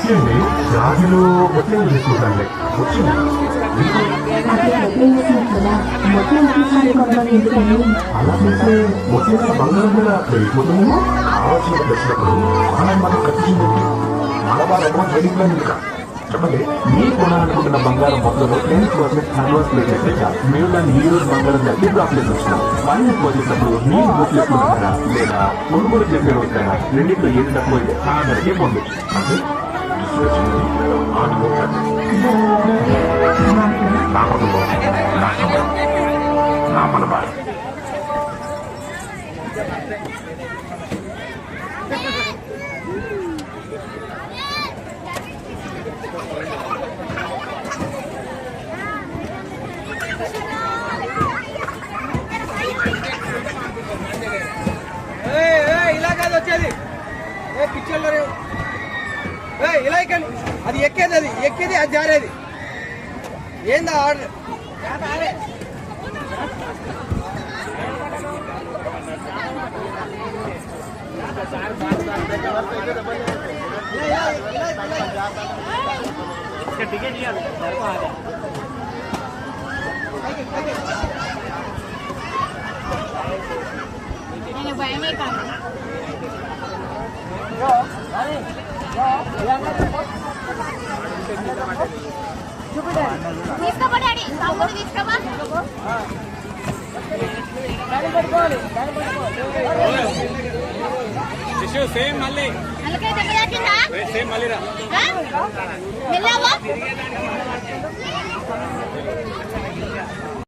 వచ్చింది రాజులు మొత్తం తీసుకుంటాండి వచ్చింది అలా చేస్తే మొత్తం బంగారం కూడా అయిపోతుందేమో కావాల్సిన తెచ్చినప్పుడు మనం ఖర్చు మలబార్ అమౌంట్ రెడీగా ఇంకా చెప్పండి మీ కొనాలనుకుంటున్న బంగారం మొత్తంలో 10% అడ్వాన్స్ పే చేస్తే చాలు మీరు దాన్ని ఈ రోజు బంగారం దగ్గర డ్రాప్ చేసి వచ్చిన ఫైనల్ వచ్చేటప్పుడు మీరు బుక్ చేసుకుంటారా లేదా కొనుగోలు చేసే రోజుకైనా రెండింటిలో ఏది తక్కువ అయితే ఆ ధరకే పొందొచ్చు అంటే నా మలబార్ ఇలా కాదు వచ్చేది పిక్చర్లో ఇలా కానీ అది ఎక్కేది అది జారేది ఏందా ఆర్డర్ టికెట్ భయమే కాదు తీసుకోబో డాడీ తమ్ముడు తీసుకోబా సేమ్ మళ్ళీ సేమ్ మళ్ళీ రా మెల్లవా